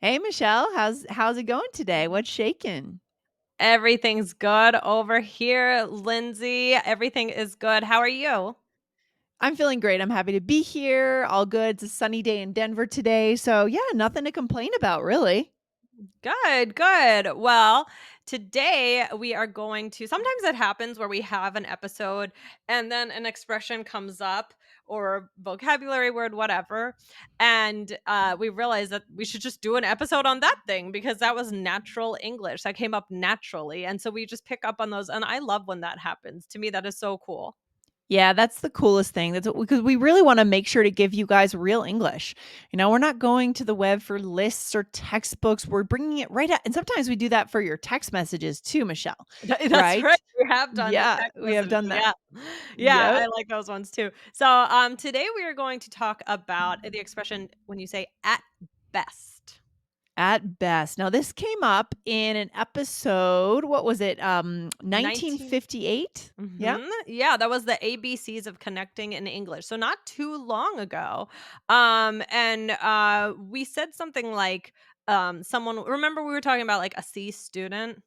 Hey Michelle, how's it going today? What's shaking? Everything's good over here, Lindsay. Everything is good. How are you? I'm feeling great. I'm happy to be here. All good. It's a sunny day in Denver today. So, yeah, nothing to complain about, really. Good, good. Well, today we are going to sometimes it happens where we have an episode and then an expression comes up or a vocabulary word, whatever. And we realize that we should just do an episode on that thing because that was natural English that came up naturally. And so we just pick up on those. And I love when that happens. To me, that is so cool. Yeah, that's the coolest thing. That's because we really want to make sure to give you guys real English. We're not going to the web for lists or textbooks. We're bringing it right out. And sometimes we do that for your text messages too, Michelle, That's right? right, we have done the Yeah, text we have messages, done that. yeah. Yeah, Yep. I like those ones too. So, today we are going to talk about the expression when you say "at best." At best. Now, this came up in an episode, what was it? 19 1958? Yeah. Yeah, that was the ABCs of connecting in English, so not too long ago. And, we said something like, someone remember we were talking about, like, a C student?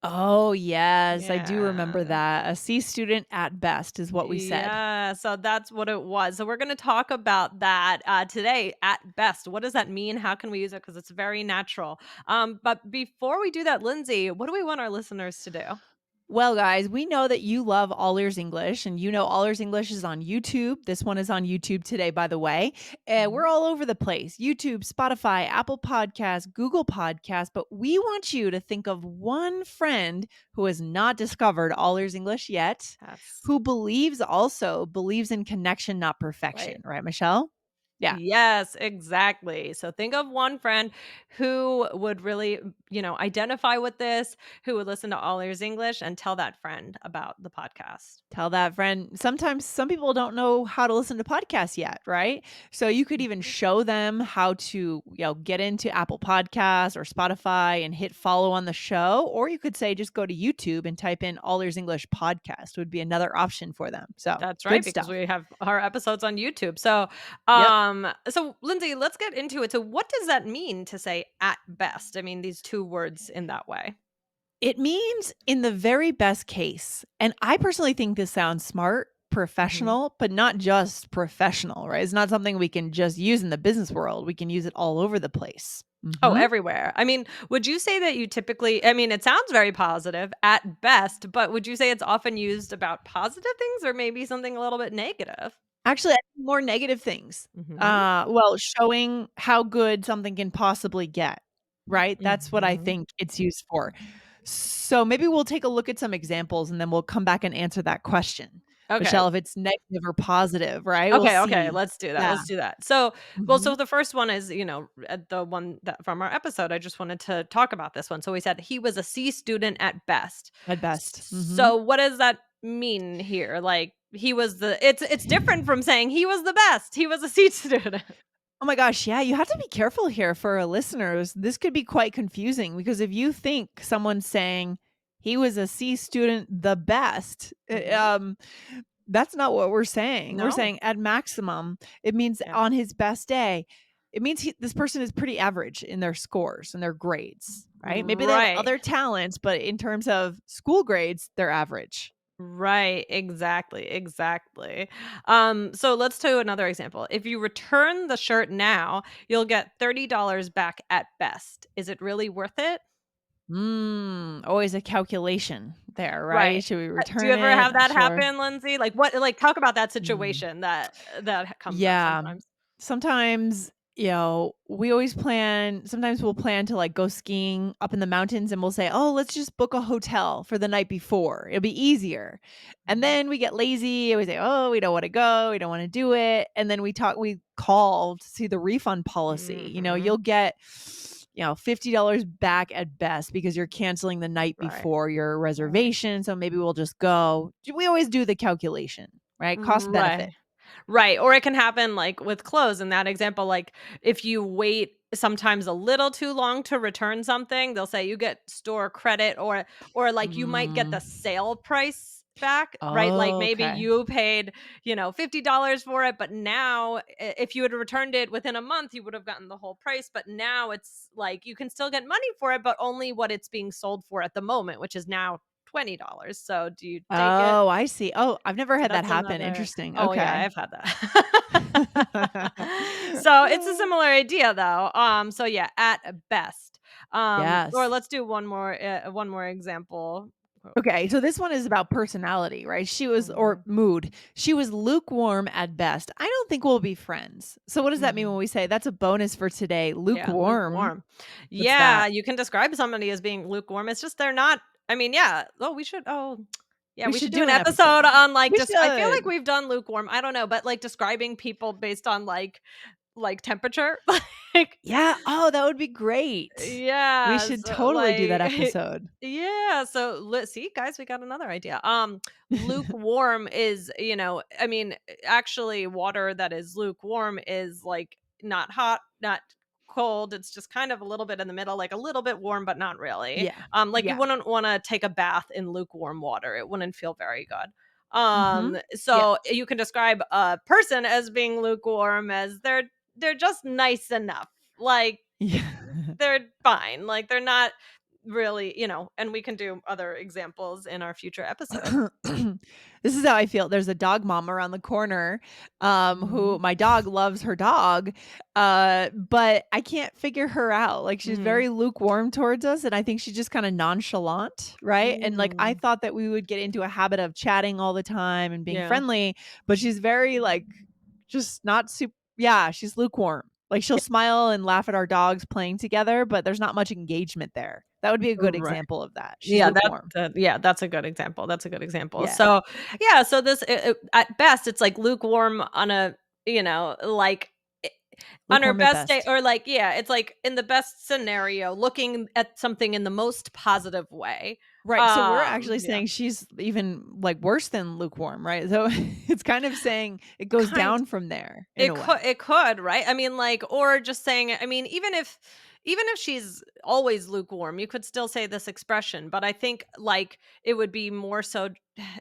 Oh, yes, I do remember Yeah. that. A C student at best is what we said. Yeah, so that's what it was. So we're going to talk about that today at best. What does that mean? How can we use it? Because it's very natural. But before we do that, Lindsay, what do we want our listeners to do? Well, guys, we know that you love All Ears English, and All Ears English is on YouTube. This one is on YouTube today, by the way. We're Mhm. all over the place: YouTube, Spotify, Apple Podcasts, Google Podcasts. But we want you to think of one friend who has not discovered All Ears English yet, That's who believes in connection, not right. perfection. Right, Michelle? Yeah. Yes, exactly. So think of one friend who would really, identify with this, who would listen to All Ears English and tell that friend about the podcast. Tell that friend. Sometimes some people don't know how to listen to podcasts yet, right? So you could even Mhm. show them how to, get into Apple Podcasts or Spotify and hit follow on the show. Or you could say just go to YouTube and type in All Ears English Podcast would be another option for them. So That's right, good because stuff. we have our episodes on YouTube. So, Yep. Lindsay, let's get into it. So, what does that mean to say at best? I mean, these two words in that way. It means in the very best case. And I personally think this sounds smart, Mhm. professional, but not just professional, right? It's not something we can just use in the business world. We can use it all over the place. Oh, Mhm. everywhere. I mean, would you say that you typically, I mean, it sounds very positive at best, but would you say it's often used about positive things or maybe something a little bit negative? Actually, I think more negative things. Mhm. Well, showing how good something can possibly get, right? That's what I Mhm. think it's used for. So maybe we'll take a look at some examples and then we'll come back and answer that question. Okay. Michelle, if it's negative or positive, right? We'll Okay, see. let's do that, Yeah. let's do that. So, Mhm. so the first one is, the one that from our episode, I just wanted to talk about this one. So we said he was a C student at best. At best. Mhm. So what does that mean here? Like he was it's different from saying he was the best. He was a C student. Oh my gosh, yeah, you have to be careful here for our listeners. This could be quite confusing because if you think someone's saying he was a C student the best, Mhm. that's not what we're saying. We're No. saying at maximum, it means Yeah. on his best day. It means this person is pretty average in their scores and their grades, right? Maybe they have Right. other talents, but in terms of school grades, they're average. Right, exactly, exactly. So let's do another example. If you return the shirt now, you'll get $30 back at best. Is it really worth it? Always a calculation there, Right. right? Should we Do you return ever it? have Not that sure. happen, Lindsay? Like, talk about that Mm. situation that comes up Yeah. sometimes. Sometimes, we always plan sometimes we'll plan to, like, go skiing up in the mountains, and we'll say, "Oh, let's just book a hotel for the night before. It'll be easier." And Mhm. then we get lazy, and we say, "Oh, we don't wanna go. We don't wanna do it." And then we call to see the refund policy. Mhm. You'll get, $50 back at best because you're canceling the night Right. before your Right. reservation, so maybe we'll just go. We always do the calculation, right? Cost benefit. Right. Right, or it can happen, like, with clothes in that example, like, if you wait sometimes a little too long to return something, they'll say you get store credit or, like, you might get Mm. the sale price back, right? Like maybe Okay. you paid, $50 for it, but now if you had returned it within a month, you would have gotten the whole price. But now it's like you can still get money for it, but only what it's being sold for at the moment, which is now $20. So do you take it? Oh, I see. Oh, I've never So had that that's happen. another. Interesting. Oh yeah, Okay. I've had that. So it's a similar idea though. So yeah, at best. Or Yes. let's do one more example. Okay, so this one is about personality, right? She was or Mhm, mood. She was lukewarm at best. I don't think we'll be friends. So what does that mean when mhm. we say that's a bonus for today? Yeah, Lukewarm. lukewarm. What's Yeah, that? you can describe somebody as being lukewarm. It's just they're not. I mean, yeah. Yeah, We we should should do do an an episode episode on it. on like We just I feel like should. we've done lukewarm. I don't know, but like describing people based on like temperature. Like Yeah. Oh, that would be great. We yeah, should so totally do that like episode. yeah, so let's see guys, we got another idea. Lukewarm is, I mean, actually water that is lukewarm is like not hot, not cold. It's just kind of a little bit in the middle, like a little bit warm but not really. Yeah. Like you Yeah. wouldn't want to take a bath in lukewarm water. It wouldn't feel very good. Mhm. So Yes. you can describe a person as being lukewarm as they're just nice enough. Like Yeah. they're fine. Like they're not really, and we can do other examples in our future episodes. This is how I feel. There's a dog mom around the corner, who Mhm. my dog loves her dog, but I can't figure her out. Like she's Mhm. very lukewarm towards us, and I think she's just kind of nonchalant, right? And like I Mm. thought that we would get into a habit of chatting all the time and being Yeah. friendly, but she's very like just not super. Yeah, she's lukewarm. Like she'll smile and laugh at our dogs playing together, but there's not much engagement there. That would be a good Right. example of that. She's Yeah, lukewarm. yeah, that's a good example. That's a good example. Yeah. So, yeah, so this at best it's like lukewarm on a, like i- on her Lukewarm at best day best. or like yeah, it's like in the best scenario looking at something in the most positive way. Right, so we're actually Yeah. saying she's even, like, worse than lukewarm, right? So, it's kind of saying it goes Kind down from there in a it could, right? I mean, like, or just saying, I mean, even if she's always lukewarm, you could still say this expression, but I think like it would be more so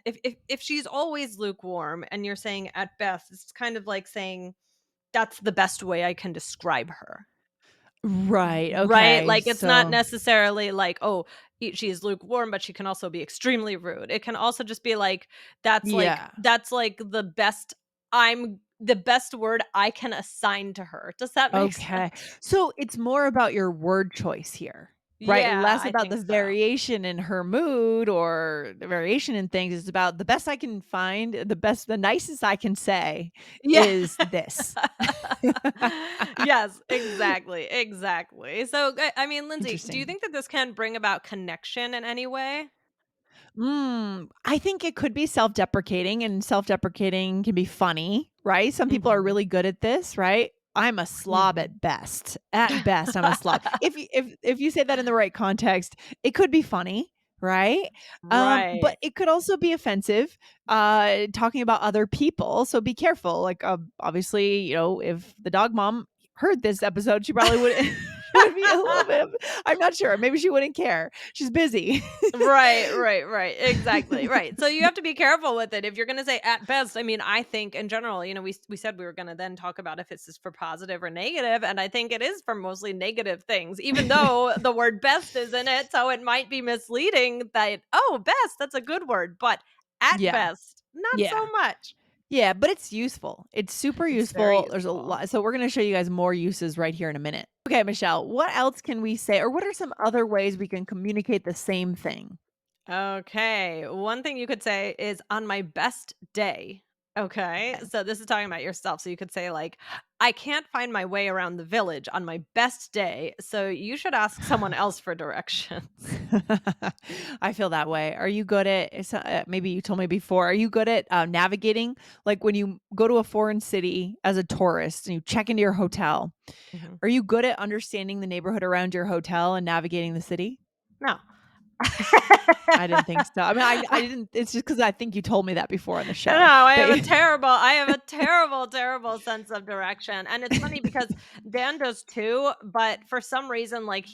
if she's always lukewarm and you're saying at best, it's kind of like saying that's the best way I can describe her. Right, Right? okay, Like it's not so necessarily like, oh, she's lukewarm, but she can also be extremely rude. It can also just be like yeah, that's like the best word I can assign to her. Does that make okay. sense? So, it's more about your word choice here, right? Yeah, Less I about think the so. variation in her mood or the variation in things, it's about the best I can find, the nicest I can say Yeah. is this. Yes, exactly, exactly. So, I mean, Lindsay, do you Interesting. think that this can bring about connection in any way? I think it could be self-deprecating, and self-deprecating can be funny, right? Some people are Mhm. really good at this, right? I'm a slob Mhm. at best. At best, I'm a slob. If you say that in the right context, it could be funny, right? But Right. it could also be offensive, talking about other people. So be careful. Like, obviously, if the dog mom heard this episode, she probably would. She would be a little bit. I'm not sure. Maybe she wouldn't care. She's busy. Right, right, right. Exactly. Right. So you have to be careful with it. If you're going to say at best, I mean, I think in general, we said we were going to then talk about if it's for positive or negative, and I think it is for mostly negative things, even though the word best is in it, so it might be misleading that oh, best, that's a good word, but at Yeah. best, not so Yeah. much. Yeah, but it's useful. It's super It's very useful. There's a useful. lot. So we're going to show you guys more uses right here in a minute. Okay, Michelle, what else can we say or what are some other ways we can communicate the same thing? Okay. One thing you could say is on my best day. Okay. Okay. So this is talking about yourself. So you could say, like, I can't find my way around the village on my best day. So you should ask someone else for directions. I feel that way. Are you good at maybe you told me before, are you good at navigating? Like when you go to a foreign city as a tourist and you check into your hotel, Mhm. are you good at understanding the neighborhood around your hotel and navigating the city? No. I didn't think so. I mean, I didn't it's just because I think you told me that before on the No, show. That you I have a terrible, terrible sense of direction. And it's funny because Dan does too, but for some reason, like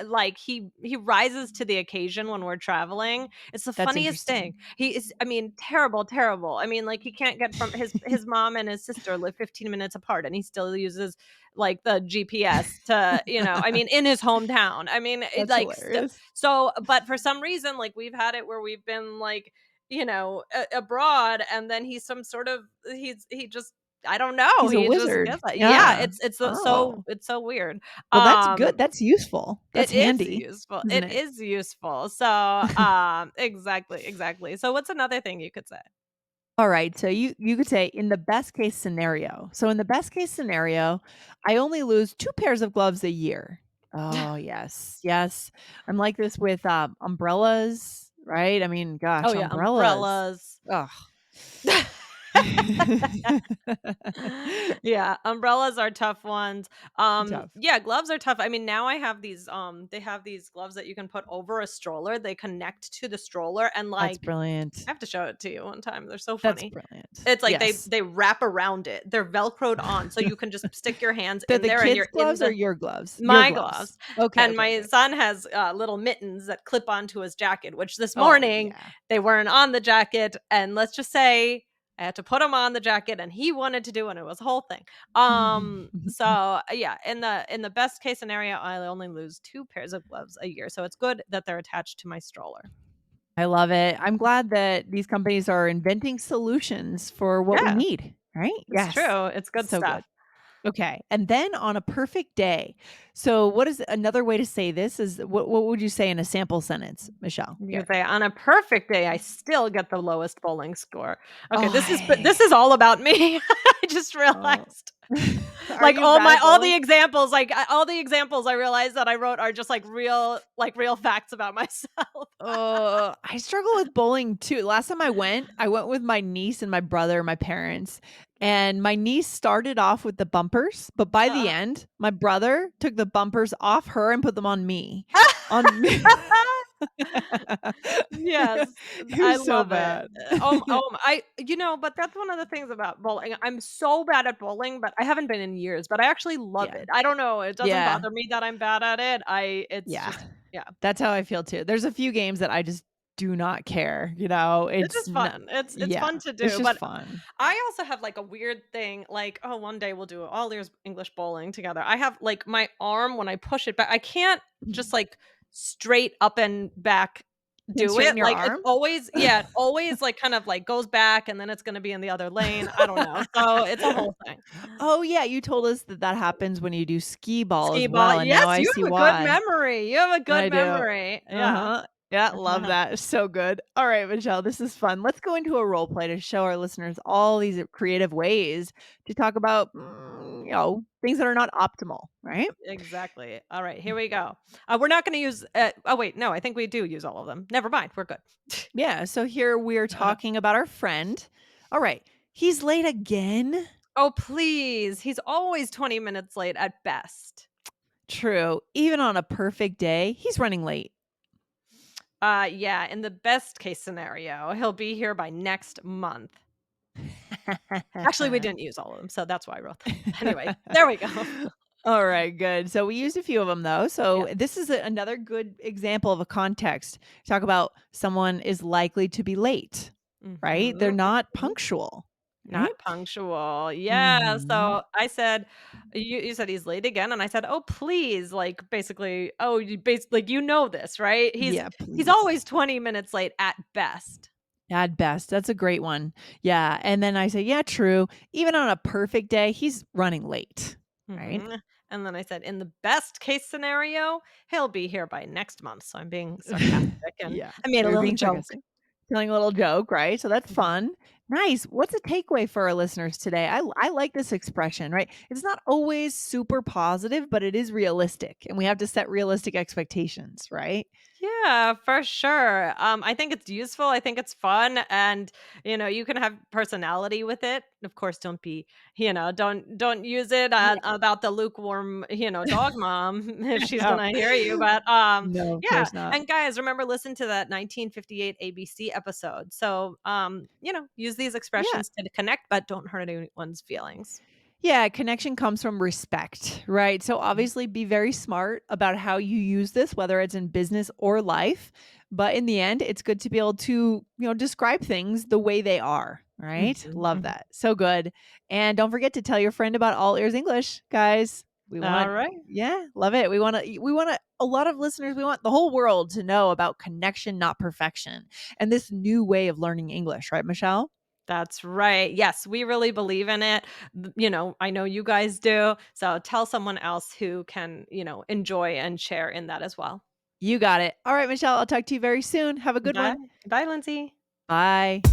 like he rises to the occasion when we're traveling. It's the That's funniest thing. interesting. He is, I mean, terrible, terrible. I mean, like he can't get from his mom and his sister live 15 minutes apart, and he still uses like the GPS to, I mean, in his hometown. I mean, That's like hilarious. so, but for some reason, like we've had it where we've been like, abroad, and then he's some sort of he just I don't know. He's a He just wizard. gets that. Yeah, Yeah. so Oh. it's so weird. Well, that's good. Um, That's useful. That's it is handy, useful. isn't It it? is useful. So, exactly, exactly. So what's another thing you could say? Alright, so you could say in the best case scenario. So in the best case scenario, I only lose 2 pairs of gloves a year. Oh, yes, yes. I'm like this with, umbrellas, right? I mean, Oh, gosh, yeah, umbrellas. umbrellas. Ugh. Yeah, umbrellas are tough ones. Tough. Yeah, gloves are tough. I mean, now I have these, they have these gloves that you can put over a stroller. They connect to the stroller, and, That's like, brilliant. I have to show it to you one time. They're so That's funny. brilliant. It's like they Yes. they wrap around it. They're velcroed on, so you can just stick your hands They're in the there and kids' you're in gloves or the your gloves? Your my gloves. gloves, Okay, and okay, my good. son has, little mittens that clip onto his jacket, which this Oh, morning, yeah. they weren't on the jacket, and let's just say I had to put him on the jacket, and he wanted to do, and it was a whole thing. So, yeah, in the best case scenario, I only lose 2 pairs of gloves a year, so it's good that they're attached to my stroller. I love it. I'm glad that these companies are inventing solutions for what we Yeah, need, right? it's Yes. true, it's good So good. stuff. Okay. And then on a perfect day. So what is another way to say this is what would you say in a sample sentence, Michelle? You Here. could say, "On a perfect day, I still get the lowest bowling score." Okay, Oh, this is all about me. I just oh. realized. Are Like, you bad at all the bowling? examples, all the examples I realized that I wrote are just, like, real facts about myself. I struggle with bowling too. Last time I went with my niece and my brother, my parents, and my niece started off with the bumpers, but by the Uh-huh. end, my brother took the bumpers off her and put them on me. On me. Yes, It I was so love it. bad. But that's one of the things about bowling. I'm so bad at bowling, but I haven't been in years, but I actually love Yeah. it. I don't know, it doesn't Yeah. bother me that I'm bad at it. It's Yeah. just yeah. That's how I feel too. There's a few games that I just do not care, you know? It's It's just not fun. It's yeah. fun to It's do, just but fun. I also have, like, a weird thing, like, oh, one day we'll do all ears English bowling together. I have, like, my arm when I push it back, I can't just, like, straight up and back Can't do straighten it. your Like, it's arm? always yeah, it always, like, kind of, like, goes back, and then it's gonna be in the other lane. I don't know. So, it's a whole thing. Oh, yeah, you told us that that happens when you do skee ball Skee as ball. well, and now Yes, I you see have a good why. memory. You have a good I do. memory. Yeah. Uh-huh. Yeah, love that. So good. All right, Michelle, this is fun. Let's go into a role play to show our listeners all these creative ways to talk about, things that are not optimal, right? Exactly. All right, here we go. We're not gonna use, oh, wait, no, I think we do use all of them. Never mind, we're good. Yeah, so here we're talking about our friend. All right, he's late again? Oh, please. He's always 20 minutes late at best. True. Even on a perfect day, he's running late. Yeah, in the best case scenario, he'll be here by next month. Actually, we didn't use all of them, so that's why I wrote them. Anyway, there we go. All right, good. So we used a few of them though. Yeah. So this is another good example of a context. Talk about someone is likely to be late, right? They're Mhm, not mhm. punctual, right? Not punctual. Yeah, Mhm. so I said you said, "He's late again," and I said, "Oh, please," like, basically, "Oh, like, you know this, right? Yeah, He's please. always 20 minutes late at best." At best. That's a great one. Yeah. And then I say, yeah, true. Even on a perfect day, he's running late, right? Mhm, and then I said, "In the best case scenario, he'll be here by next month," so I'm being sarcastic, and Yeah. I made a You're little being joke. sarcastic. Telling a little joke, right? So that's Mhm. fun. Nice. What's a takeaway for our listeners today? I like this expression, right? It's not always super positive, but it is realistic. And we have to set realistic expectations, right? Yeah, for sure. I think it's useful. I think it's fun, and you can have personality with it. Of course, don't use it Yeah. about the lukewarm, dog mom if she's No. gonna hear you. But No, of yeah. course not. And guys, remember, listen to that 1958 ABC episode. So use these Yeah. expressions to connect, but don't hurt anyone's feelings. Yeah, connection comes from respect, right? So Mhm. obviously be very smart about how you use this, whether it's in business or life. But in the end, it's good to be able to, describe things the way they are, right? Mhm, Love mhm. that. So good. And don't forget to tell your friend about All Ears English, guys. We All want, right. yeah, love it. We want a lot of listeners, we want the whole world to know about connection, not perfection, and this new way of learning English, right, Michelle? That's right. Yes, we really believe in it. I know you guys do. So tell someone else who can, enjoy and share in that as well. You got it. All right, Michelle, I'll talk to you very soon. Have a good Bye. one. Bye, Lindsay. Bye.